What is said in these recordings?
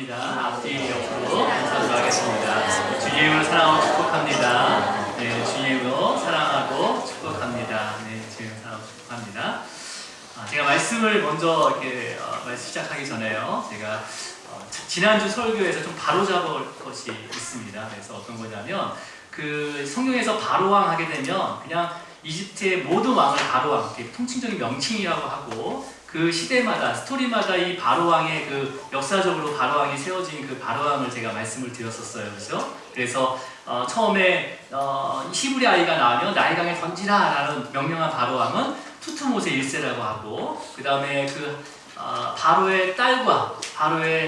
축복합니다. 앞뒤 옆으로 인사도 하겠습니다. 주님을 사랑하고 축복합니다. 네, 주님으로 사랑하고 축복합니다. 네, 주님 사랑하고 축복합니다. 제가 말씀을 먼저 이렇게 말씀 시작하기 전에요. 제가 지난주 설교에서 좀 바로잡을 것이 있습니다. 그래서 어떤 거냐면 그 성경에서 바로왕 하게 되면 그냥 이집트의 모든 왕을 바로왕, 통칭적인 명칭이라고 하고 그 시대마다 스토리마다 이 바로왕의 그 역사적으로 바로왕이 세워진 그 바로왕을 제가 말씀을 드렸었어요. 그렇죠? 그래서 처음에 히브리 아이가 나오면 나일강에 던지라라는 명령한 바로왕은 투트모세 1세라고 하고 그 다음에 그 바로의 딸과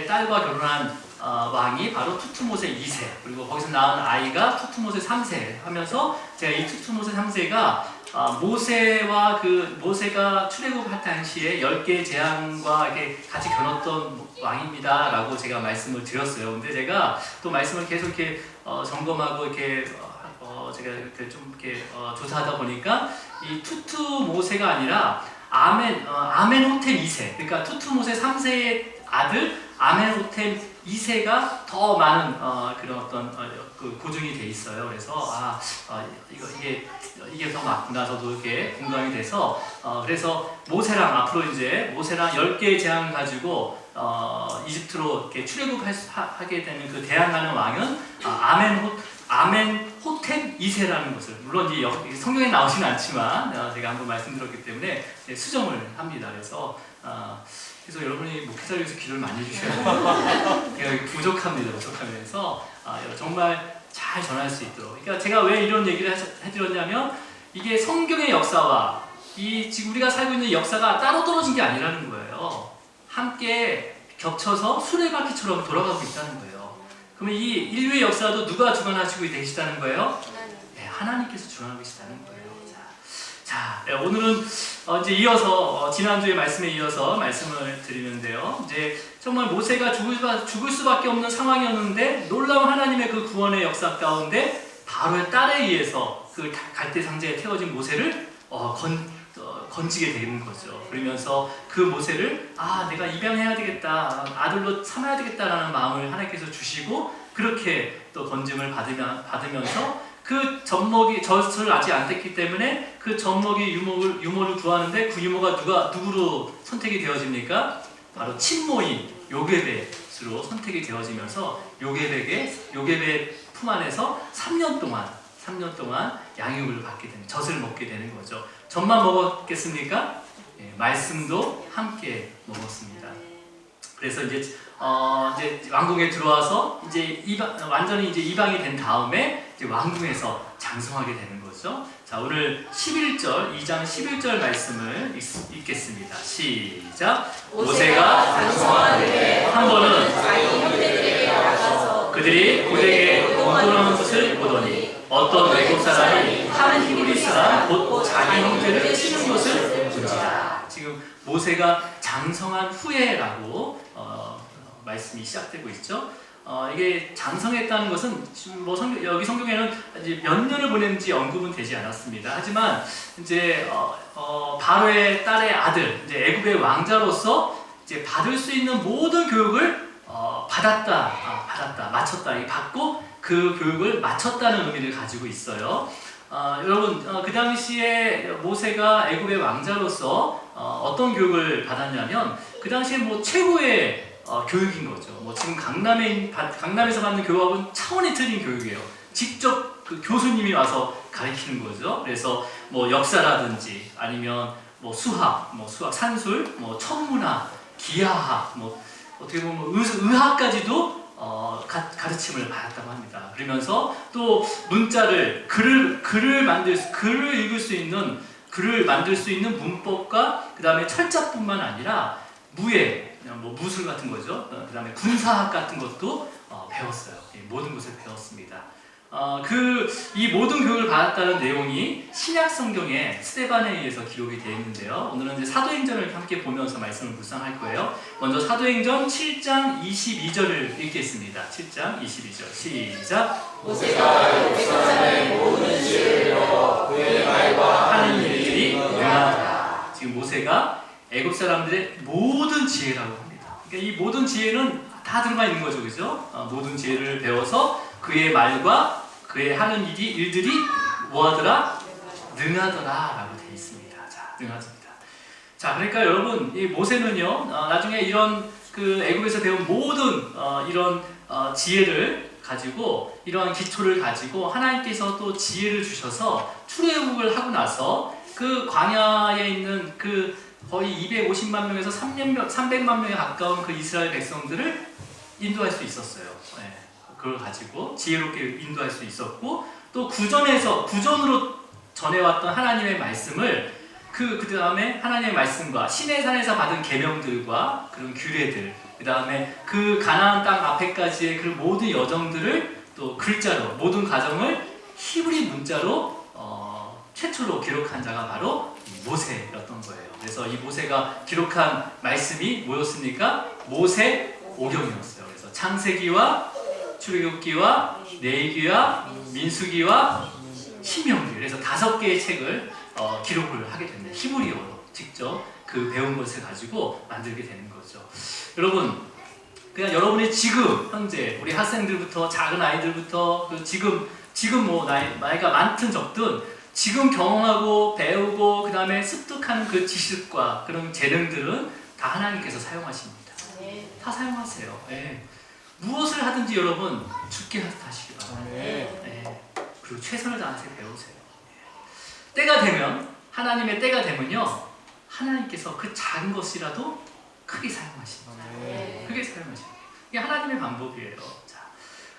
결혼한 왕이 바로 투트모세 2세, 그리고 거기서 낳은 아이가 투트모세 3세 하면서 제가 이 투트모세 3세가 모세가 출애굽할 당시에 10개의 재앙과 이렇게 같이 겨눴던 왕입니다 라고 제가 말씀을 드렸어요. 근데 제가 또 말씀을 계속 이렇게 점검하고 이렇게 제가 이렇게 좀 이렇게 조사하다 보니까 이 투트모세가 아니라 아멘호템 2세, 그러니까 투트모세 3세의 아들 아멘호템 2세가 더 많은 그런 어떤 그 고증이 돼 있어요. 그래서 이게 더 맞구나. 저도 이렇게 공감이 돼서 그래서 모세랑 10개의 재앙을 가지고 이집트로 이렇게 출애굽하게 되는 그 대항하는 왕은 아멘호템 2세라는 것을, 물론 이 성경에 나오지는 않지만 제가 한번 말씀드렸기 때문에 수정을 합니다. 그래서 여러분이 목회자를 위해서 기도를 많이 해주셔야 돼요. 제가 부족하면서 정말 잘 전할 수 있도록. 그러니까 제가 왜 이런 얘기를 해드렸냐면 이게 성경의 역사와 지금 우리가 살고 있는 역사가 따로 떨어진 게 아니라는 거예요. 함께 겹쳐서 수레바퀴처럼 돌아가고 있다는 거예요. 그러면 이 인류의 역사도 누가 주관하시고 계시다는 거예요? 네, 하나님께서 주관하고 계시다는 거예요. 자, 오늘은 이제 이어서 지난주의 말씀에 이어서 말씀을 드리는데요. 이제 정말 모세가 죽을 수밖에 없는 상황이었는데 놀라운 하나님의 그 구원의 역사 가운데 바로의 딸에 의해서 그 갈대 상자에 태워진 모세를 건지게 되는 거죠. 그러면서 그 모세를 내가 입양해야 되겠다, 아들로 삼아야 되겠다라는 마음을 하나님께서 주시고 그렇게 또 건짐을 받으면서 그 젖먹이 젖을 아직 안 뗐기 때문에 그 젖먹이 유모를 구하는데 그 유모가 누구로 선택이 되어집니까? 바로 친모인 요게벳으로 선택이 되어지면서 요게벳 품 안에서 3년 동안 양육을 받게 되는, 젖을 먹게 되는 거죠. 젖만 먹었겠습니까? 네, 말씀도 함께 먹었습니다. 그래서 이제 왕궁에 들어와서 완전히 이방이 된 다음에 이제 왕궁에서 장성하게 되는 거죠. 자, 오늘 2장 11절 말씀을 읽겠습니다. 시작. 모세가 장성하되 한 번은 자기 형제들에게 나가서 그들이 고대에 공존하는 것을 보더니 어떤 외국 사람이 한 히브리 사람 곧 자기 형제를 치는 것을 본지라. 지금 모세가 장성한 후에라고 말씀이 시작되고 있죠. 이게 장성했다는 것은 여기 성경에는 이제 몇 년을 보냈는지 언급은 되지 않았습니다. 하지만 이제 바로의 딸의 아들, 이제 애굽의 왕자로서 이제 받을 수 있는 모든 교육을 받고 그 교육을 마쳤다는 의미를 가지고 있어요. 여러분, 그 당시에 모세가 애굽의 왕자로서 어떤 교육을 받았냐면 그 당시에 최고의 교육인 거죠. 지금 강남에서 받는 교육하고는 차원이 틀린 교육이에요. 직접 그 교수님이 와서 가르치는 거죠. 그래서 역사라든지 아니면 수학, 산술, 천문학, 기하학, 어떻게 보면 의학까지도 가르침을 받았다고 합니다. 그러면서 또 문자를 글을 만들 수 있는 문법과 그 다음에 철자뿐만 아니라 무술 같은 거죠. 그 다음에 군사학 같은 것도 배웠어요. 모든 것을 배웠습니다. 이 모든 교육을 받았다는 내용이 신약 성경에 스데반에 의해서 기록이 되어 있는데요. 오늘은 이제 사도행전을 함께 보면서 말씀을 묵상할 거예요. 먼저 사도행전 7장 22절을 읽겠습니다. 7장 22절 시작. 모세가 백성의 모든 지혜를 배워 그의 말과 하는 일들이 능하더라. 지금 모세가 애굽 사람들의 모든 지혜라고 합니다. 그러니까 이 모든 지혜는 다 들어가 있는 거죠, 그죠? 모든 지혜를 배워서 그의 말과 그의 하는 일들이 뭐하더라? 능하더라라고 되어 있습니다. 자, 능하습니다. 자, 그러니까 여러분 이 모세는요 나중에 이런 그 애굽에서 배운 모든 이런 지혜를 가지고 이러한 기초를 가지고 하나님께서 또 지혜를 주셔서 출애굽을 하고 나서 그 광야에 있는 그 거의 250만 명에서 300만 명에 가까운 그 이스라엘 백성들을 인도할 수 있었어요. 네. 그걸 가지고 지혜롭게 인도할 수 있었고 또 구전으로 전해왔던 하나님의 말씀을 그 다음에 하나님의 말씀과 시내산에서 받은 계명들과 그런 규례들, 그 다음에 그 가나안 땅 앞에까지의 그 모든 여정들을 또 글자로 모든 과정을 히브리 문자로 최초로 기록한 자가 바로 모세였던 거예요. 그래서 이 모세가 기록한 말씀이 뭐였습니까? 모세오경이었어요. 그래서 창세기와 출애굽기와 레위기와 민수기와 신명기, 그래서 5개의 책을 기록을 하게 됩니다. 히브리어로 직접 그 배운 것을 가지고 만들게 되는 거죠. 여러분, 그냥 여러분이 지금 현재 우리 학생들부터 작은 아이들부터 지금 뭐 나이가 많든 적든 지금 경험하고 배우고 그 다음에 습득하는 그 지식과 그런 재능들은 다 하나님께서 사용하십니다. 다 사용하세요. 네. 무엇을 하든지 여러분 죽게 하시기 바랍니다. 네. 그리고 최선을 다해서 배우세요. 때가 되면 하나님의 때가 되면요 하나님께서 그 작은 것이라도 크게 사용하십니다. 크게 사용하십니다. 이게 하나님의 방법이에요. 자,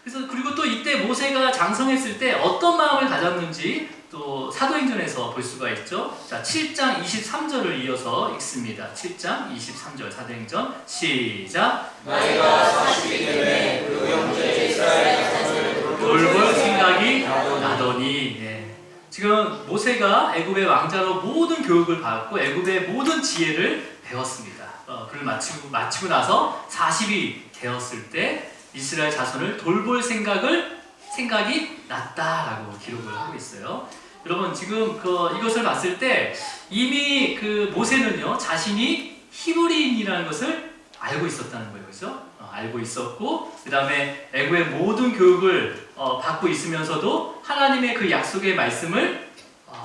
그래서 그리고 또 이때 모세가 장성했을 때 어떤 마음을 가졌는지 또 사도행전에서 볼 수가 있죠. 자, 7장 23절을 이어서 읽습니다. 7장 23절 사도행전 시작. 나이가 40이 되매 그 형제 이스라엘 자손을 돌볼 생각이 나더니. 네. 지금 모세가 애굽의 왕자로 모든 교육을 받고 애굽의 모든 지혜를 배웠습니다. 그를 마치고 나서 40이 되었을 때 이스라엘 자손을 돌볼 생각이 났다라고 기록을 하고 있어요. 여러분 지금 이것을 봤을 때 이미 그 모세는요 자신이 히브리인이라는 것을 알고 있었다는 거예요, 그렇죠? 알고 있었고 그 다음에 애굽의 모든 교육을 받고 있으면서도 하나님의 그 약속의 말씀을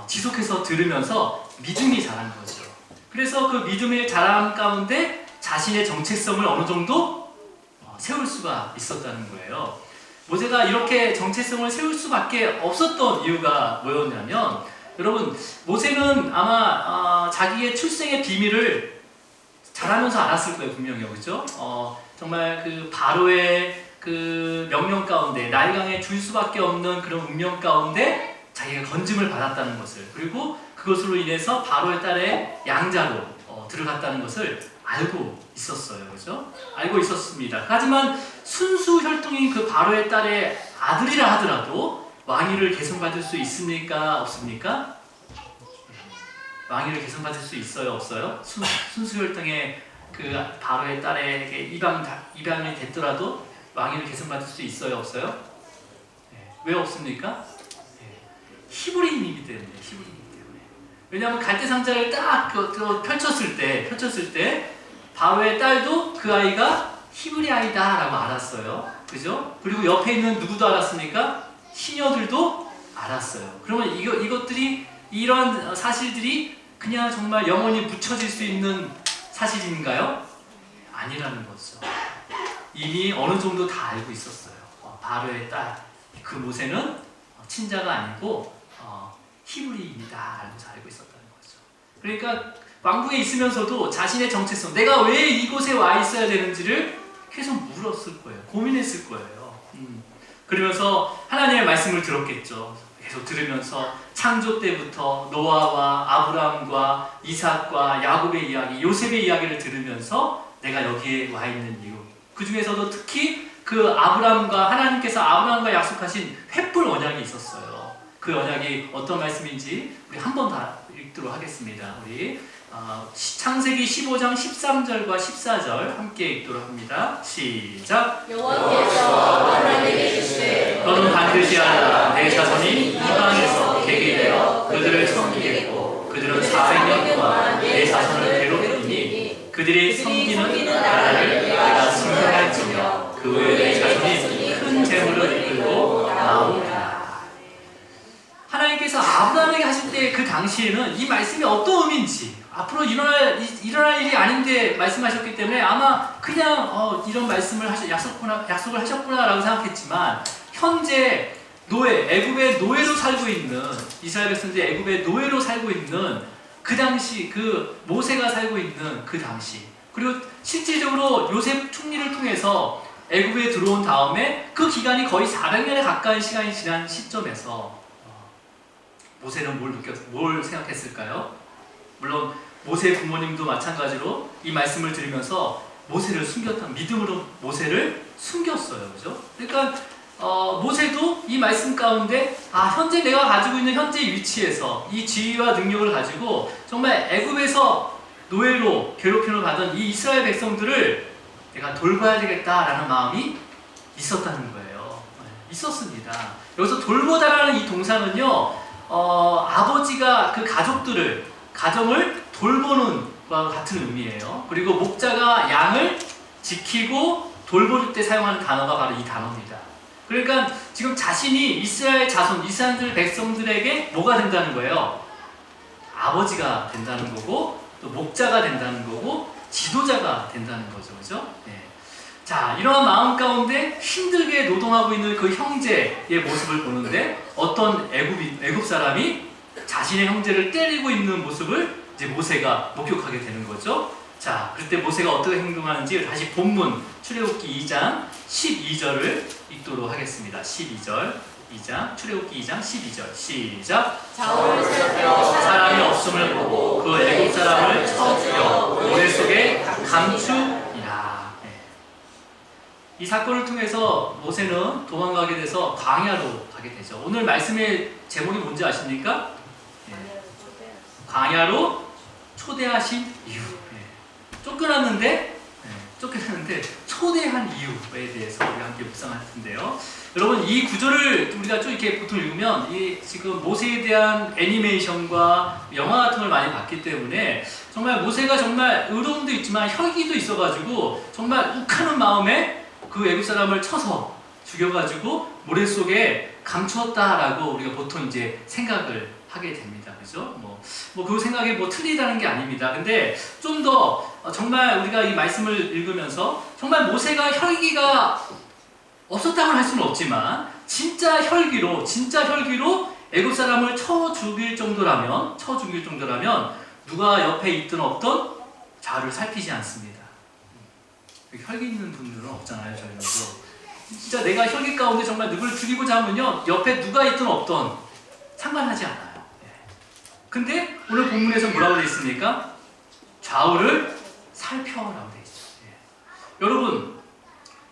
지속해서 들으면서 믿음이 자란 거죠. 그래서 그 믿음의 자람 가운데 자신의 정체성을 어느 정도 세울 수가 있었다는 거예요. 모세가 이렇게 정체성을 세울 수밖에 없었던 이유가 뭐였냐면 여러분 모세는 아마 자기의 출생의 비밀을 잘하면서 알았을 거예요, 분명히요, 그렇죠? 정말 그 바로의 그 명령 가운데 나일강에 줄 수밖에 없는 그런 운명 가운데 자기가 건짐을 받았다는 것을, 그리고 그것으로 인해서 바로의 딸의 양자로 들어갔다는 것을 알고 있었어요, 그렇죠? 알고 있었습니다. 하지만 순수 혈통인 그 바로의 딸의 아들이라 하더라도 왕위를 계승받을 수 있습니까? 없습니까? 왕위를 계승받을 수 있어요, 없어요? 순수 혈통의 그 바로의 딸에게 입양이 됐더라도 왕위를 계승받을 수 있어요, 없어요? 네. 왜 없습니까? 네. 히브리인이기 때문에, 왜냐하면 갈대상자를 딱 펼쳤을 때 바로의 딸도 그 아이가 히브리 아이다라고 알았어요, 그죠? 그리고 옆에 있는 누구도 알았습니까? 시녀들도 알았어요. 그러면 이것들이 이런 사실들이 그냥 정말 영원히 묻혀질 수 있는 사실인가요? 아니라는 거죠. 이미 어느 정도 다 알고 있었어요. 바로의 딸, 그 모세는 친자가 아니고 히브리인이다 라고 알고 있었다는 거죠. 그러니까 왕궁에 있으면서도 자신의 정체성, 내가 왜 이곳에 와 있어야 되는지를 계속 물었을 거예요. 고민했을 거예요. 그러면서 하나님의 말씀을 들었겠죠. 계속 들으면서 창조 때부터 노아와 아브라함과 이삭과 야곱의 이야기, 요셉의 이야기를 들으면서 내가 여기에 와 있는 이유, 그 중에서도 특히 그 아브라함과 하나님께서 아브라함과 약속하신 횃불 언약이 있었어요. 그 언약이 어떤 말씀인지 우리 한 번 다 읽도록 하겠습니다. 우리 창세기 15장 13절과 14절 함께 읽도록 합니다. 시작. 여호와께서 아브라함에게 이르시되 너는 반드시 알아라. 내 자손이 이방에서 개게 되어 그들을 섬기겠고 그들은 400년 동안 내 자손을 괴롭히니 그들이 섬기는 나라를 내가 승리할지며 아브라함에게 하실 때 그 당시에는 이 말씀이 어떤 의미인지 앞으로 일어날 일이 아닌데 말씀하셨기 때문에 아마 그냥 이런 말씀을 약속을 하셨구나라고 생각했지만 현재 애굽의 노예로 살고 있는 이스라엘 백성들이 애굽의 노예로 살고 있는 그 당시 그 모세가 살고 있는 그 당시 그리고 실질적으로 요셉 총리를 통해서 애굽에 들어온 다음에 그 기간이 거의 400년에 가까운 시간이 지난 시점에서 모세는 뭘 생각했을까요? 물론 모세 부모님도 마찬가지로 이 말씀을 들으면서 모세를 믿음으로 모세를 숨겼어요. 그죠? 그러니까 모세도 이 말씀 가운데 현재 내가 가지고 있는 현재 위치에서 이 지위와 능력을 가지고 정말 애굽에서 노예로 괴롭힘을 받은 이 이스라엘 백성들을 내가 돌봐야 되겠다라는 마음이 있었다는 거예요. 있었습니다. 여기서 돌보다라는 이 동사는요, 아버지가 그 가정을 돌보는 것과 같은 의미예요. 그리고 목자가 양을 지키고 돌볼 때 사용하는 단어가 바로 이 단어입니다. 그러니까 지금 자신이 이스라엘 백성들에게 뭐가 된다는 거예요? 아버지가 된다는 거고, 또 목자가 된다는 거고, 지도자가 된다는 거죠. 그죠? 네. 자, 이러한 마음 가운데 힘들게 노동하고 있는 그 형제의 모습을 보는데 어떤 애굽 사람이 자신의 형제를 때리고 있는 모습을 이제 모세가 목격하게 되는 거죠. 자, 그때 모세가 어떻게 행동하는지 다시 본문 출애굽기 2장 12절을 읽도록 하겠습니다. 출애굽기 2장 12절 시작. 좌우를 살펴 사람이 없음을 보고 그 애굽 사람을 쳐 죽여 모래 속에 감추니라. 이 사건을 통해서 모세는 도망가게 돼서 광야로 가게 되죠. 오늘 말씀의 제목이 뭔지 아십니까? 광야로 초대하신 이유. 쫓겨났는데 초대한 이유에 대해서 우리 함께 묵상할 텐데요. 여러분, 이 구절을 우리가 좀 이렇게 보통 읽으면 지금 모세에 대한 애니메이션과 영화 같은 걸 많이 봤기 때문에 정말 모세가 정말 의로움도 있지만 혈기도 있어가지고 정말 욱하는 마음에 그 애굽 사람을 쳐서 죽여가지고 모래 속에 감추었다라고 우리가 보통 이제 생각을 하게 됩니다. 그죠? 그 생각이 틀리다는 게 아닙니다. 근데 좀 더 정말 우리가 이 말씀을 읽으면서 정말 모세가 혈기가 없었다고 할 수는 없지만 진짜 혈기로 애굽 사람을 쳐 죽일 정도라면 누가 옆에 있든 없든 좌우를 살피지 않습니다. 혈기 있는 분들은 없잖아요. 저희도 진짜 내가 혈기 가운데 정말 누구를 죽이고자 하면요, 옆에 누가 있든 없든 상관하지 않아요. 근데 오늘 본문에서 뭐라고 되어 있습니까? 좌우를 살펴라고 되어 있죠.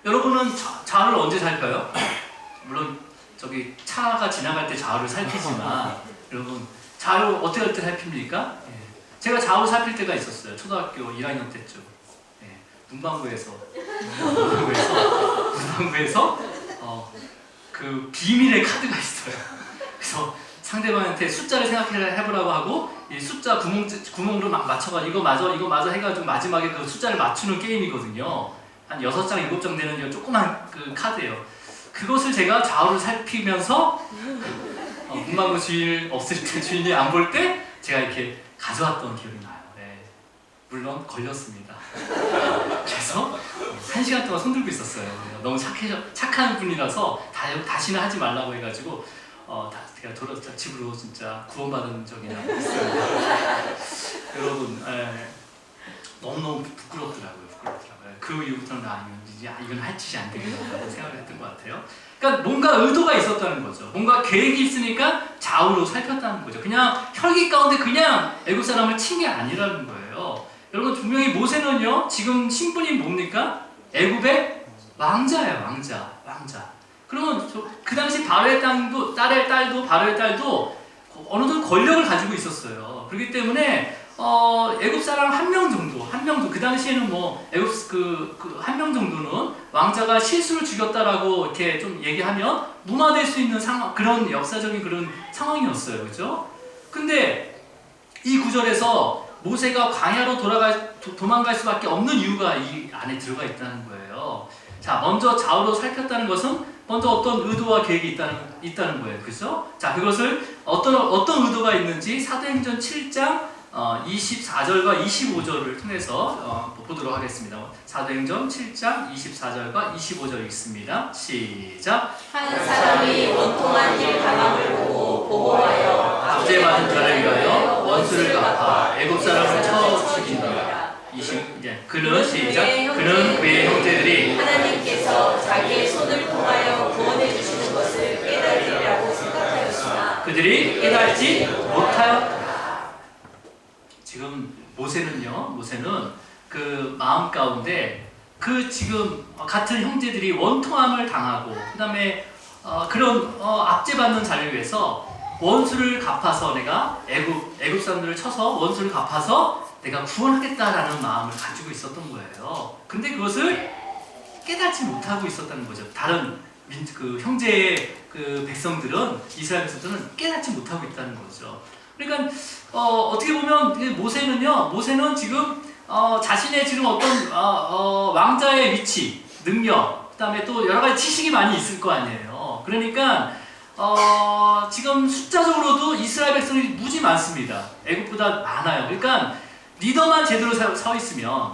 여러분은 좌우를 언제 살펴요? 물론 차가 지나갈 때 좌우를 살피지만 여러분, 좌우 어떻게 할 때 살핍니까? 제가 좌우 살필 때가 있었어요. 초등학교 1학년 때쯤. 문방구에서 그 비밀의 카드가 있어요. 그래서 상대방한테 숫자를 생각해보라고 하고 이 숫자 구멍으로 막 맞춰가지고 이거 맞아 해가지고 마지막에 그 숫자를 맞추는 게임이거든요. 한 6장, 7장 되는 조그만 그 카드예요. 그것을 제가 좌우를 살피면서 문방구 주인 없을 때, 주인이 안 볼 때 제가 이렇게 가져왔던 기억이 나요. 물론 걸렸습니다. 그래서 1시간 동안 손들고 있었어요. 너무 착한 분이라서 다시는 하지 말라고 해가지고 제가 집으로 진짜 구원받은 적이 있어요. 여러분, 너무너무 부끄럽더라고요. 그 이후부터는 이건 할 짓이 안 되겠다고 생각을 했던 것 같아요. 그러니까 뭔가 의도가 있었다는 거죠. 뭔가 계획이 있으니까 좌우로 살폈다는 거죠. 그냥 혈기 가운데 그냥 애굽 사람을 친 게 아니라는 거예요. 여러분, 분명히 모세는요, 지금 신분이 뭡니까? 애굽의 왕자예요. 왕자. 그러면 그 당시 바로의 딸도 바로의 딸도 어느 정도 권력을 가지고 있었어요. 그렇기 때문에 애굽 사람 한 명 정도 그 당시에는 애굽 한 명 정도는 왕자가 실수를 죽였다라고 이렇게 좀 얘기하면 무마될 수 있는 그런 역사적인 그런 상황이었어요. 그죠? 근데 이 구절에서 모세가 광야로 도망갈 수밖에 없는 이유가 이 안에 들어가 있다는 거예요. 자, 먼저 좌우로 살폈다는 것은 먼저 어떤 의도와 계획이 있다는 거예요. 그죠? 자, 그것을 어떤 의도가 있는지 사도행전 7장 24절과 25절을 통해서 보도록 하겠습니다. 사도행전 7장 24절과 25절 읽습니다. 시작. 한 사람이 원통한 일 당함을 보고 보호하여 압제받은 자를 위하여 원수를 갚아 애국 사람을 쳐 죽인다. 그는 시작. 그는 그의 형제들이 하나님께서 자기의 손을 통하여 구원해 주시는 것을 깨달으리라고 생각하였으나 그들이 깨닫지 못하였다. 지금 모세는 그 마음 가운데 그 지금 같은 형제들이 원통함을 당하고 그다음에 그런 압제받는 자를 위해서 원수를 갚아서 내가 애굽 사람들을 쳐서 원수를 갚아서 내가 구원하겠다라는 마음을 가지고 있었던 거예요. 근데 그것을 깨닫지 못하고 있었다는 거죠. 다른 그 형제의 그 백성들은 이스라엘 백성들은 깨닫지 못하고 있다는 거죠. 그러니까 어떻게 보면 모세는 지금 자신의 지금 어떤 왕자의 위치, 능력, 그다음에 또 여러 가지 지식이 많이 있을 거 아니에요. 그러니까 지금 숫자적으로도 이스라엘 백성이 무지 많습니다. 애굽보다 많아요. 그러니까 리더만 제대로 서 있으면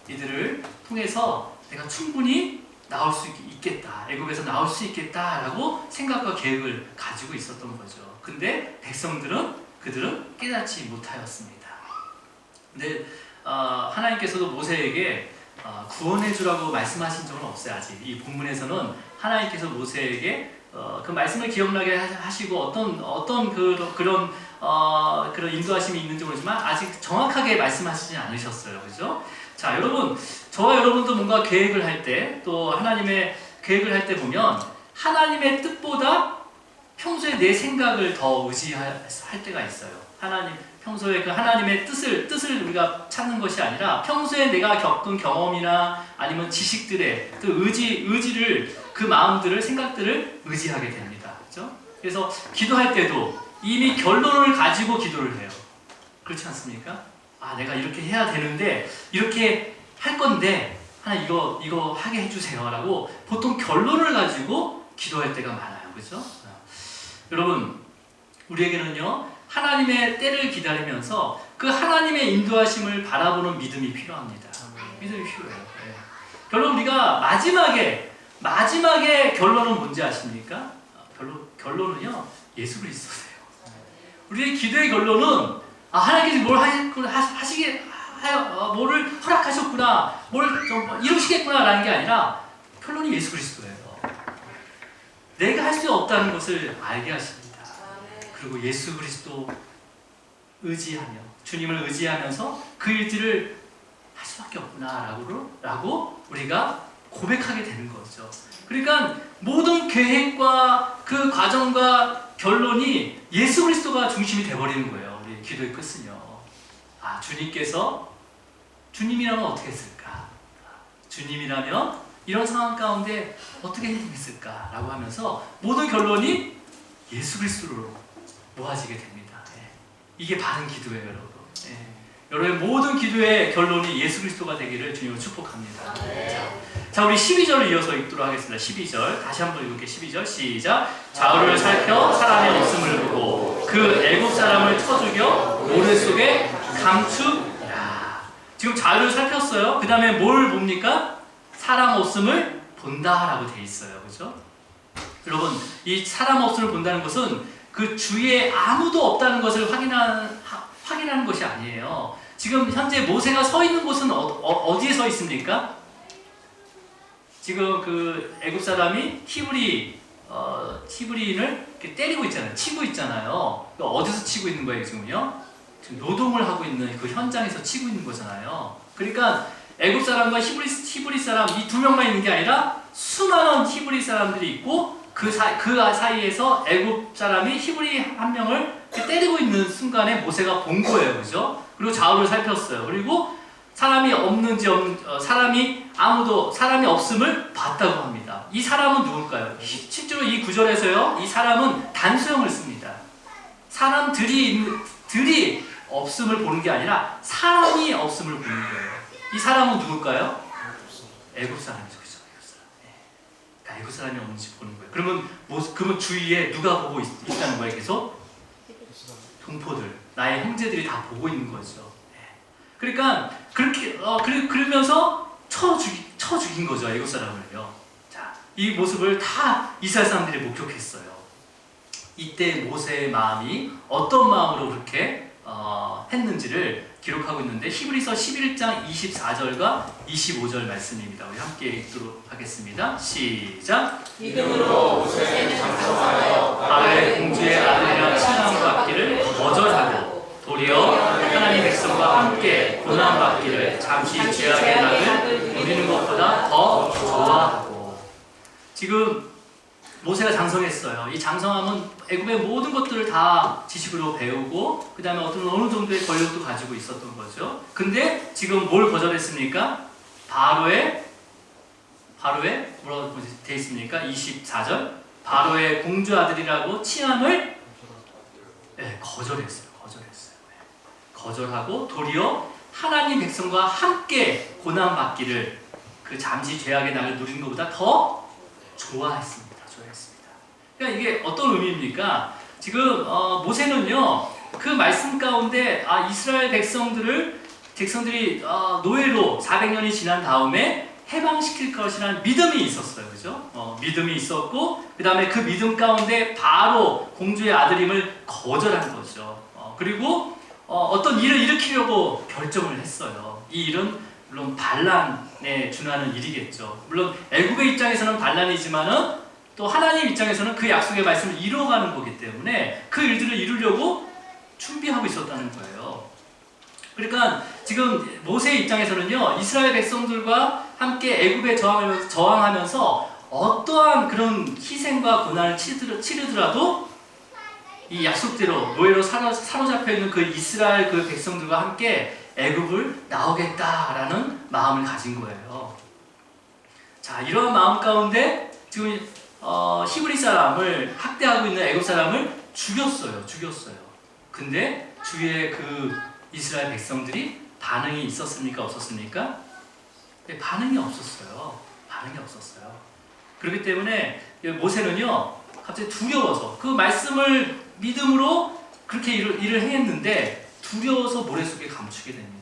이들을 통해서 내가 충분히 나올 수 있겠다. 애굽에서 나올 수 있겠다라고 생각과 계획을 가지고 있었던 거죠. 근데 그들은 깨닫지 못하였습니다. 근데 하나님께서도 모세에게 구원해 주라고 말씀하신 적은 없어요. 아직 이 본문에서는 하나님께서 모세에게 그 말씀을 기억나게 하시고 어떤 그런 인도하심이 있는지 모르지만 아직 정확하게 말씀하시지 않으셨어요. 그죠? 자, 여러분, 저와 여러분도 뭔가 계획을 할 때, 또 하나님의 계획을 할 때 보면 하나님의 뜻보다 평소에 내 생각을 더 의지할 때가 있어요. 평소에 그 하나님의 뜻을 우리가 찾는 것이 아니라 평소에 내가 겪은 경험이나 아니면 지식들의 그 의지를 그 마음들을 생각들을 의지하게 됩니다. 그렇죠? 그래서 기도할 때도 이미 결론을 가지고 기도를 해요. 그렇지 않습니까? 내가 이렇게 해야 되는데 이렇게 할 건데 하나 이거 하게 해주세요라고 보통 결론을 가지고 기도할 때가 많아요. 그렇죠? 여러분, 우리에게는요 하나님의 때를 기다리면서 그 하나님의 인도하심을 바라보는 믿음이 필요합니다. 믿음이 필요해요. 네. 결론 우리가 마지막에 결론은 뭔지 아십니까? 결론은요 예수 그리스도세요. 우리의 기도의 결론은 하나님께서 뭐를 허락하셨구나, 뭘 좀 이루시겠구나라는 게 아니라 결론이 예수 그리스도예요. 내가 할 수 없다는 것을 알게 하십니다. 그리고 예수 그리스도 의지하며 주님을 의지하면서 그 일들을 할 수밖에 없구나라고 우리가 고백하게 되는 거죠. 그러니까 모든 계획과 그 과정과 결론이 예수 그리스도가 중심이 되어버리는 거예요. 우리 기도의 끝은요. 주님이라면 어떻게 했을까? 주님이라면 이런 상황 가운데 어떻게 행동했을까? 라고 하면서 모든 결론이 예수 그리스도로 모아지게 됩니다. 이게 바른 기도예요, 여러분. 여러분의 모든 기도의 결론이 예수 그리스도가 되기를 주님으로 축복합니다. 자, 우리 12절을 이어서 읽도록 하겠습니다. 12절 다시 한번 읽을게요. 12절 시작. 좌우를 살펴 사람의 없음을 보고 그 애굽 사람을 쳐 죽여 모래 속에 감추라. 지금 좌우를 살폈어요. 그 다음에 뭘 봅니까? 사람 없음을 본다라고 돼 있어요. 그죠? 여러분, 이 사람 없음을 본다는 것은 그 주위에 아무도 없다는 것을 확인하는 것이 아니에요. 지금 현재 모세가 서 있는 곳은 어디에 서 있습니까? 지금 그 애굽 사람이 히브리인을 이렇게 때리고 있잖아요. 치고 있잖아요. 어디서 치고 있는 거예요, 지금요? 지금 노동을 하고 있는 그 현장에서 치고 있는 거잖아요. 그러니까 애굽 사람과 히브리 사람 이 두 명만 있는 게 아니라 수많은 히브리 사람들이 있고 그 사이에서 애굽 사람이 히브리 한 명을 때리고 있는 순간에 모세가 본 거예요, 그죠? 그리고 좌우를 살폈어요. 그리고 사람이 없음을 봤다고 합니다. 이 사람은 누굴까요? 실제로 이 구절에서요, 이 사람은 단수형을 씁니다. 사람들이 없음을 보는 게 아니라 사람이 없음을 보는 거예요. 이 사람은 누굴까요? 애굽 사람이죠. 애굽 사람이 없는지 보는 거예요. 그러면 주위에 누가 보고 있다는 거예요? 계속 동포들, 나의 형제들이 다 보고 있는 거죠. 그러니까 그렇게 그러면서 쳐 죽인 거죠, 애굽 사람을요. 자, 이 모습을 다 이스라엘 사람들이 목격했어요. 이때 모세의 마음이 어떤 마음으로 그렇게 했는지를 기록하고 있는데 히브리서 11장 24절과 25절 말씀입니다. 우리 함께 읽도록 하겠습니다. 시작. 믿음으로 모세는 장성하여 바로의 공주의 아들이라 칭함 받기를 거절하고 도리어 하나님 백성과 함께 고난 받기를 잠시 죄악의 낙을 누리는 것보다 더 좋아하고. 지금 모세가 장성했어요. 이 장성함은 애굽의 모든 것들을 다 지식으로 배우고 그 다음에 어느 정도의 권력도 가지고 있었던 거죠. 근데 지금 뭘 거절했습니까? 바로의 뭐라고 되어 있습니까? 24절 바로의 공주 아들이라고 칭함을 거절했어요. 거절하고 도리어 하나님 백성과 함께 고난 받기를 그 잠시 죄악의 낙을 누리는 것보다 더 좋아했습니다. 그러니까 이게 어떤 의미입니까? 지금 모세는요 그 말씀 가운데 이스라엘 백성들이 노예로 400년이 지난 다음에 해방시킬 것이라는 믿음이 있었어요, 그죠? 믿음이 있었고 그 다음에 그 믿음 가운데 바로 공주의 아들임을 거절한 거죠. 그리고 어떤 일을 일으키려고 결정을 했어요. 이 일은 물론 반란에 준하는 일이겠죠. 물론 애굽의 입장에서는 반란이지만은 또 하나님 입장에서는 그 약속의 말씀을 이루어가는 거기 때문에 그 일들을 이루려고 준비하고 있었다는 거예요. 그러니까 지금 모세의 입장에서는요 이스라엘 백성들과 함께 애굽에 저항하면서 어떠한 그런 희생과 고난을 치르더라도 이 약속대로 노예로 사로잡혀 있는 그 이스라엘 그 백성들과 함께 애굽을 나오겠다라는 마음을 가진 거예요. 자, 이러한 마음 가운데 지금 히브리 사람을 학대하고 있는 애굽 사람을 죽였어요. 근데 주위에 그 이스라엘 백성들이 반응이 있었습니까? 없었습니까? 네, 반응이 없었어요. 그렇기 때문에 모세는요 갑자기 두려워서 그 말씀을 믿음으로 그렇게 일을 행했는데 두려워서 모래 속에 감추게 됩니다.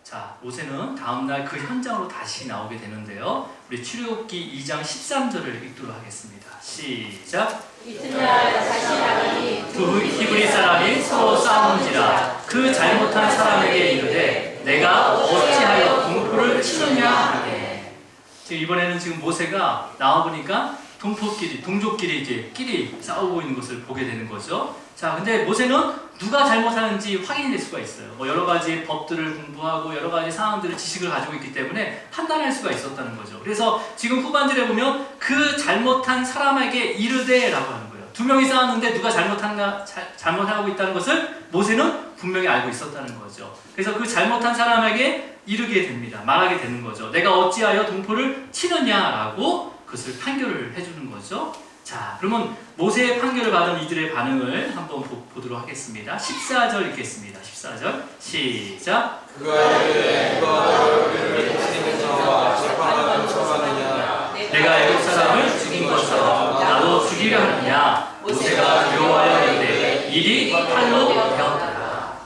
자, 모세는 다음날 그 현장으로 다시 나오게 되는데요. 우리 출애굽기 2장 13절을 읽도록 하겠습니다. 시작. 이튿날 다시 나가니 두 히브리 사람이 서로 싸우는지라 그 잘못한 사람에게 이르되 내가 어찌하여 동포를 치느냐 하되. 지금 이번에는 지금 모세가 나와보니까 동족끼리 끼리 싸우고 있는 것을 보게 되는 거죠. 자, 근데 모세는 누가 잘못하는지 확인될 수가 있어요. 여러 가지 법들을 공부하고 여러 가지 상황들을 지식을 가지고 있기 때문에 판단할 수가 있었다는 거죠. 그래서 지금 후반절에 보면 그 잘못한 사람에게 이르되라고 하는 거예요. 두 명이 싸웠는데 누가 잘못하고 있다는 것을 모세는 분명히 알고 있었다는 거죠. 그래서 그 잘못한 사람에게 이르게 됩니다. 말하게 되는 거죠. 내가 어찌하여 동포를 치느냐라고 그것을 판결을 해주는 거죠. 자, 그러면 모세의 판결을 받은 이들의 반응을 한번 보도록 하겠습니다. 14절 읽겠습니다. 14절 시작. 그가 이르되 누가 우리를 다스리는 자와 재판하는 처하느냐 내가 애굽 사람을 죽인 것처럼 나도 죽이려 하느냐. 모세가 두려워하여 이르되 일이 칼로 되었더라.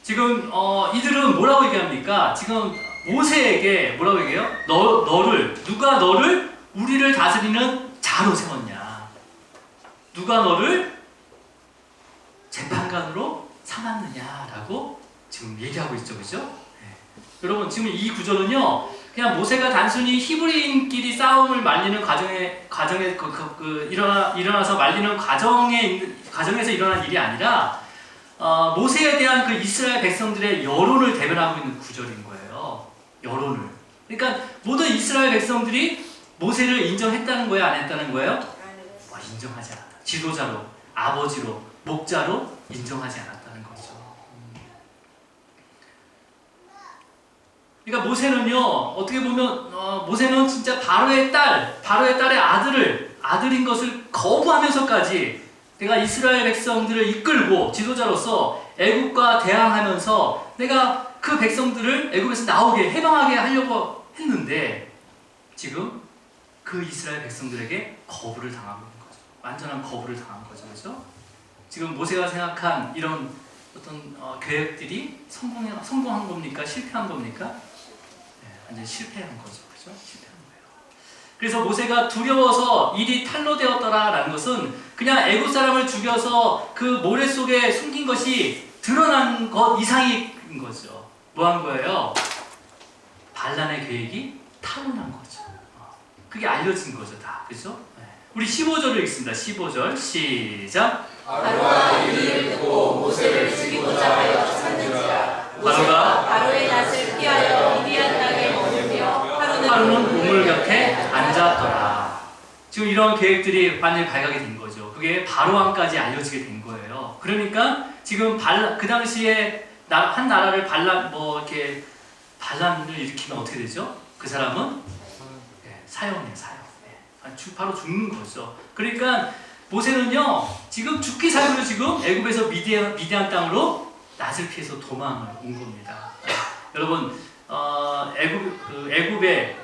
지금 이들은 뭐라고 얘기합니까? 지금 모세에게 뭐라고 얘기해요? 누가 너를 우리를 다스리는 자로 세웠냐? 누가 너를 재판관으로 삼았느냐라고 지금 얘기하고 있죠, 그죠? 네. 여러분 지금 이 구절은요, 그냥 모세가 단순히 히브리인끼리 싸움을 말리는 과정에 일어나서 말리는 과정에서 일어난 일이 아니라 모세에 대한 그 이스라엘 백성들의 여론을 대변하고 있는 구절인 거예요. 여론을. 그러니까 모든 이스라엘 백성들이 모세를 인정했다는 거예요? 안 했다는 거예요? 인정하지 않았다. 지도자로, 아버지로, 목자로 인정하지 않았다는 거죠. 그러니까 모세는요, 어떻게 보면 모세는 진짜 바로의 딸의 아들인 것을 거부하면서까지 내가 이스라엘 백성들을 이끌고 지도자로서 애굽과 대항하면서 내가 그 백성들을 애굽에서 나오게 해방하게 하려고 했는데 지금 그 이스라엘 백성들에게 거부를 당한 거죠. 완전한 거부를 당한 거죠. 그렇죠? 지금 모세가 생각한 이런 어떤 계획들이 성공한 겁니까? 실패한 겁니까? 네, 완전히 실패한 거죠. 그렇죠? 실패한 거예요. 그래서 모세가 두려워서 일이 탄로되었더라라는 것은 그냥 애굽 사람을 죽여서 그 모래 속에 숨긴 것이 드러난 것 이상인 거죠. 뭐 한 거예요? 반란의 계획이 탄로난 거죠. 그게 알려진 거죠, 다. 그죠? 우리 15절을 읽습니다. 15절 시작. 바로가 이 일을 듣고 모세를 죽이고자 하여 찾는지라. 모세가 바로의 낯을 피하여 미디안 땅에 머물며 하루는 우물 곁에 앉았더라. 지금 이런 계획들이 완전히 발각이 된 거죠. 그게 바로왕까지 알려지게 된 거예요. 그러니까 지금 그 당시에 한 나라를 이렇게 반란을 일으키면 어떻게 되죠? 그 사람은 사형이에요, 사형. 바로 죽는 거죠. 그러니까 모세는요, 지금 죽기 살기로 지금 애굽에서 미디안 땅으로 낯을 피해서 도망을 온 겁니다. 여러분,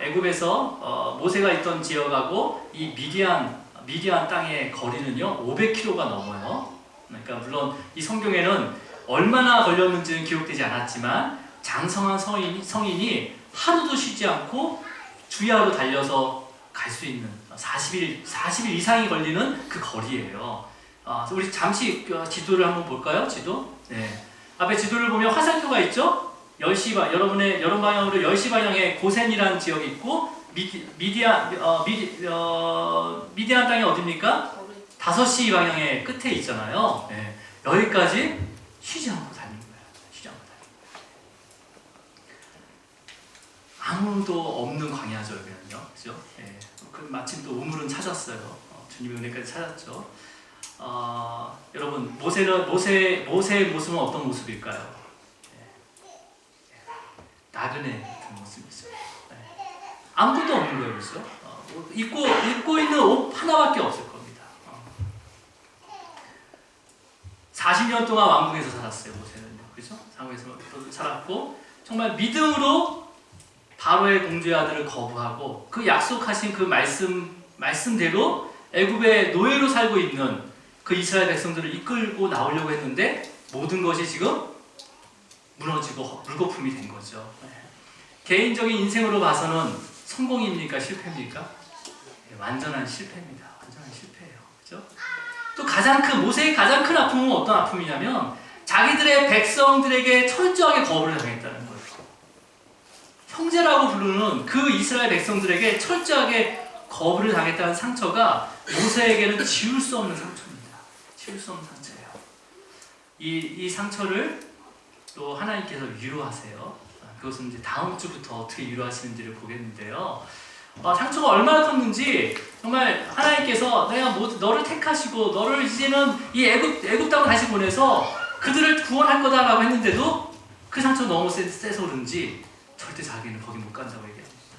애굽에서 모세가 있던 지역하고 이 미디안 땅의 거리는요 500km가 넘어요. 그러니까 물론 이 성경에는 얼마나 걸렸는지는 기록되지 않았지만 장성한 성인이 하루도 쉬지 않고 주야로 달려서 갈 수 있는 40일 이상이 걸리는 그 거리예요. 우리 잠시 지도를 한번 볼까요? 지도. 네. 앞에 지도를 보면 화살표가 있죠? 10시 여러분 방향으로 10시 방향에 고센이라는 지역이 있고 미디안 땅이 어디입니까? 5시 방향의 끝에 있잖아요. 네. 여기까지 쉬지 않고 다니는 거예요. 쉬지 않고 다니는 거예요. 아무도 없는 광야죠, 여기는요. 그죠? 네. 마침 또 우물은 찾았어요. 주님의 은혜까지 찾았죠. 여러분, 모세의 모습은 어떤 모습일까요? 나그네 같은 모습이죠. 아무것도 없는 거예요, 그렇죠? 입고 있는 옷 하나밖에 없을 겁니다. 40년 동안 왕궁에서 살았어요, 모세는요, 그렇죠? 왕궁에서 살았고 정말 믿음으로 바로의 공주의 아들을 거부하고 그 약속하신 그 말씀대로 애굽의 노예로 살고 있는 그 이스라엘 백성들을 이끌고 나오려고 했는데 모든 것이 지금 무너지고 물거품이 된 거죠. 개인적인 인생으로 봐서는 성공입니까? 실패입니까? 네, 완전한 실패입니다. 완전한 실패예요. 그죠? 또 모세의 가장 큰 아픔은 어떤 아픔이냐면 자기들의 백성들에게 철저하게 거부를 당했다는 거예요. 형제라고 부르는 그 이스라엘 백성들에게 철저하게 거부를 당했다는 상처가 모세에게는 지울 수 없는 상처입니다. 지울 수 없는 상처예요. 이 상처를 또 하나님께서 위로하세요. 그것은 이제 다음 주부터 어떻게 위로하시는지를 보겠는데요. 상처가 얼마나 컸는지 정말 하나님께서 내가 너를 택하시고 너를 이제는 이 애굽 땅으로 다시 보내서 그들을 구원할 거다라고 했는데도 그 상처가 너무 세서 그런지 절대 자기는 거기 못 간다고 얘기합니다.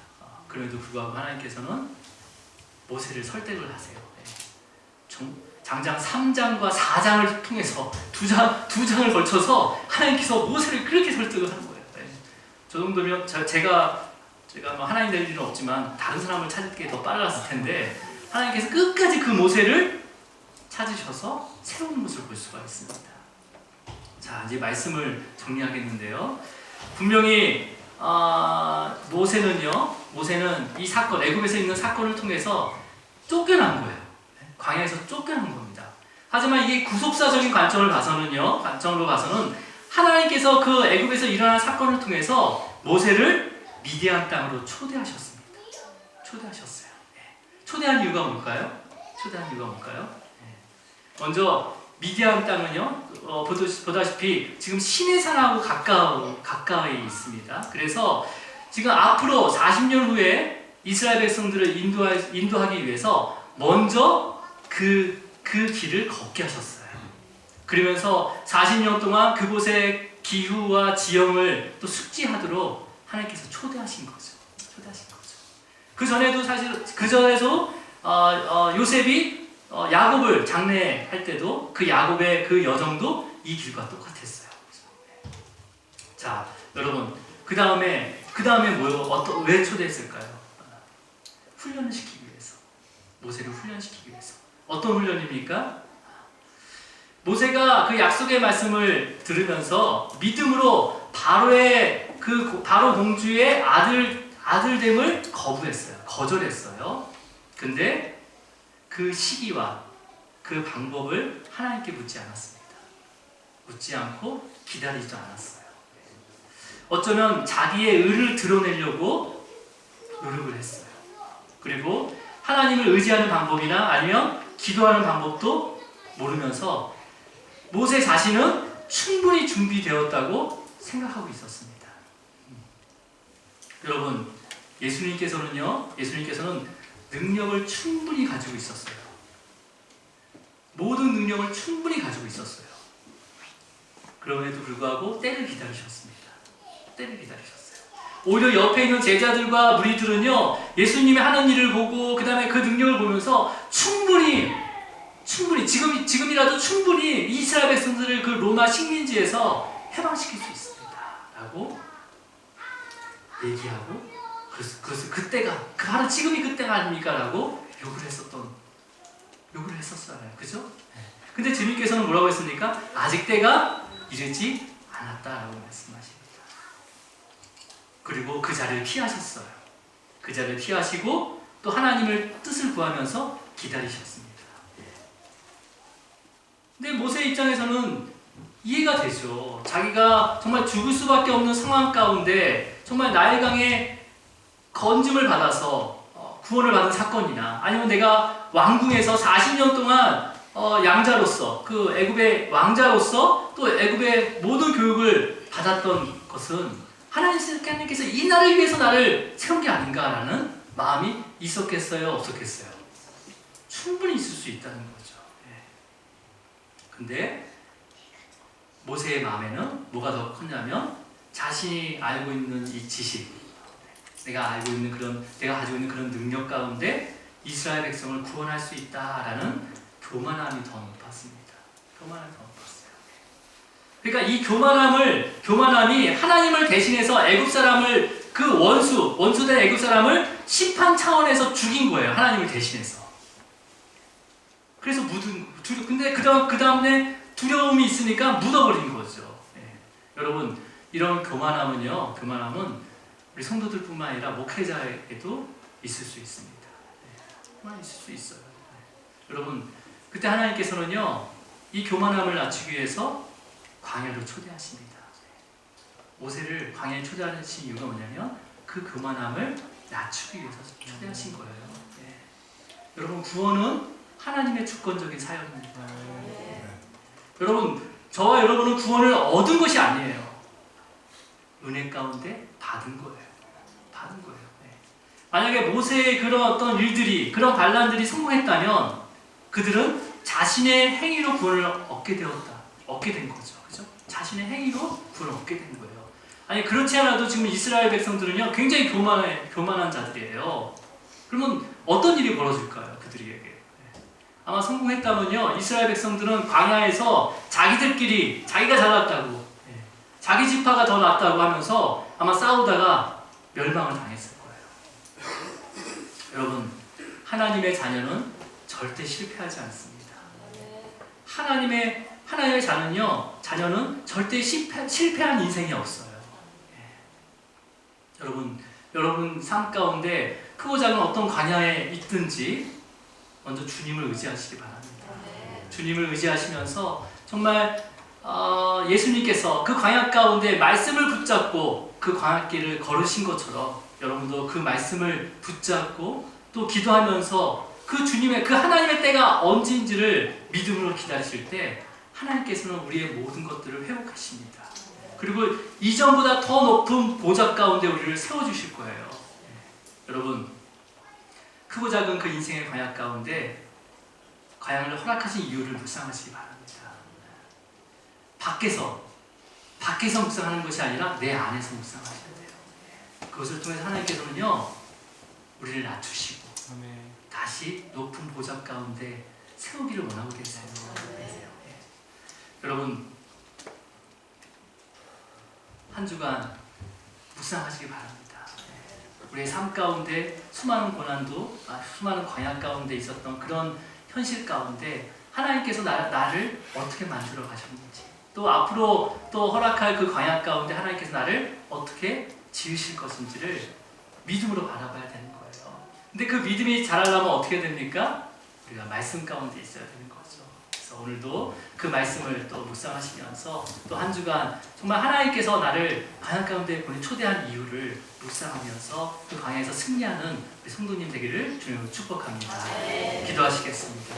그럼에도 불구하고 하나님께서는 모세를 설득을 하세요. 장장 3장과 4장을 통해서 두 장을 걸쳐서 하나님께서 모세를 그렇게 설득을 하는 거예요. 저 정도면 제가 뭐 하나님 될 일은 없지만 다른 사람을 찾을 게 더 빨랐을 텐데 하나님께서 끝까지 그 모세를 찾으셔서 새로운 모습을 볼 수가 있습니다. 자, 이제 말씀을 정리하겠는데요. 분명히 모세는 이 사건, 애굽에서 있는 사건을 통해서 쫓겨난 거예요. 광야에서 쫓겨난 겁니다. 하지만 이게 구속사적인 관점으로 봐서는 하나님께서 그 애굽에서 일어난 사건을 통해서 모세를 미디안 땅으로 초대하셨습니다. 초대하셨어요. 초대한 이유가 뭘까요? 먼저 미디안 땅은요, 보다시피 지금 시내산하고 가까이 있습니다. 그래서 지금 앞으로 40년 후에 이스라엘 백성들을 인도하기 위해서 먼저 그 길을 걷게 하셨어요. 그러면서 40년 동안 그곳의 기후와 지형을 또 숙지하도록 하나님께서 초대하신 거죠. 그 전에도 요셉이 야곱을 장례할 때도 그 야곱의 그 여정도 이 길과 똑같았어요. 자, 여러분, 그 다음에 왜 초대했을까요? 훈련을 시키기 위해서. 모세를 훈련시키기 위해서. 어떤 훈련입니까? 모세가 그 약속의 말씀을 들으면서 믿음으로 바로의 바로 공주의 아들됨을 거절했어요. 근데 그 시기와 그 방법을 하나님께 묻지 않았습니다. 묻지 않고 기다리지도 않았어요. 어쩌면 자기의 의를 드러내려고 노력을 했어요. 그리고 하나님을 의지하는 방법이나 아니면 기도하는 방법도 모르면서 모세 자신은 충분히 준비되었다고 생각하고 있었습니다. 여러분, 예수님께서는 능력을 충분히 가지고 있었어요. 모든 능력을 충분히 가지고 있었어요. 그럼에도 불구하고 때를 기다리셨습니다. 오히려 옆에 있는 제자들과 무리들은요, 예수님이 하는 일을 보고 그 다음에 그 능력을 보면서 충분히 지금이라도 충분히 이스라엘 백성들을 그 로마 식민지에서 해방시킬 수 있습니다 라고 얘기하고, 그래서 그때가 바로 지금이 그때가 아닙니까? 라고 욕을 했었어요. 그죠? 근데 주님께서는 뭐라고 했습니까? 아직 때가 이르지 않았다라고 말씀하십니다. 그리고 그 자리를 피하셨어요. 그 자리를 피하시고 또 하나님을 뜻을 구하면서 기다리셨습니다. 근데 모세 입장에서는 이해가 되죠. 자기가 정말 죽을 수밖에 없는 상황 가운데 정말 나일강에 건짐을 받아서 구원을 받은 사건이나 아니면 내가 왕궁에서 40년 동안 양자로서 그 애굽의 왕자로서 또 애굽의 모든 교육을 받았던 것은 하나님께서 이 나라를 위해서 나를 세운 게 아닌가라는 마음이 있었겠어요? 없었겠어요? 충분히 있을 수 있다는 거죠. 근데 모세의 마음에는 뭐가 더 컸냐면 자신이 알고 있는 이 지식, 내가 가지고 있는 그런 능력 가운데 이스라엘 백성을 구원할 수 있다라는 교만함이 더 높았습니다. 그러니까 이 교만함이 하나님을 대신해서 애굽 사람을 그 원수된 애굽 사람을 심판 차원에서 죽인 거예요. 하나님을 대신해서. 그래서 근데 그 다음에 두려움이 있으니까 묻어버린 거죠. 여러분, 이런 교만함은 우리 성도들뿐만 아니라 목회자에게도 있을 수 있습니다. 있을 수 있어요. 여러분, 그때 하나님께서는요, 이 교만함을 낮추기 위해서 광야로 초대하십니다. 모세를 광야에 초대하신 이유가 뭐냐면 그 교만함을 낮추기 위해서 초대하신 거예요. 여러분, 구원은 하나님의 주권적인 사역입니다. 여러분, 저와 여러분은 구원을 얻은 것이 아니에요. 은혜 가운데 받은 거예요. 만약에 모세의 그런 어떤 일들이, 그런 반란들이 성공했다면 그들은 자신의 행위로 구원을 얻게 된 거죠. 그죠? 자신의 행위로 구원을 얻게 된 거예요. 아니, 그렇지 않아도 지금 이스라엘 백성들은요, 굉장히 교만한 자들이에요. 그러면 어떤 일이 벌어질까요? 그들에게. 아마 성공했다면요, 이스라엘 백성들은 광야에서 자기들끼리 자기가 잘났다고, 자기 지파가 더 낫다고 하면서 아마 싸우다가 멸망을 당했을 거예요. 여러분, 하나님의 자녀는 절대 실패하지 않습니다. 하나님의 자녀는 절대 실패한 인생이 없어요. 여러분 삶 가운데 크고 작은 어떤 광야에 있든지 먼저 주님을 의지하시기 바랍니다. 주님을 의지하시면서 정말 예수님께서 그 광야 가운데 말씀을 붙잡고 그 광야길을 걸으신 것처럼 여러분도 그 말씀을 붙잡고 또 기도하면서 그 하나님의 때가 언제인지를 믿음으로 기다리실 때 하나님께서는 우리의 모든 것들을 회복하십니다. 그리고 이전보다 더 높은 보좌 가운데 우리를 세워주실 거예요. 여러분, 크고 작은 그 인생의 광야 가운데 광야를 허락하신 이유를 묵상하시기 바랍니다. 밖에서 묵상하는 것이 아니라 내 안에서 묵상하셔야 돼요. 그것을 통해서 하나님께서는요, 우리를 낮추시고 다시 높은 보좌 가운데 세우기를 원하고 계세요. 여러분, 한 주간 묵상하시기 바랍니다. 우리의 삶 가운데 수많은 고난도, 수많은 광야 가운데 있었던 그런 현실 가운데 하나님께서 나를 어떻게 만들어 가셨는지, 또 앞으로 또 허락할 그 광야 가운데 하나님께서 나를 어떻게 지으실 것인지를 믿음으로 바라봐야 되는 거예요. 근데 그 믿음이 자라려면 어떻게 됩니까? 우리가 말씀 가운데 있어야 되는 거죠. 그래서 오늘도 그 말씀을 또 묵상하시면서 또 한 주간 정말 하나님께서 나를 광야 가운데 보내 초대한 이유를 묵상하면서 그 광야에서 승리하는 우리 성도님 되기를 주님으로 축복합니다. 기도하시겠습니다.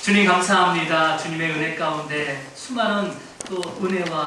주님 감사합니다. 주님의 은혜 가운데 수많은 또 은혜와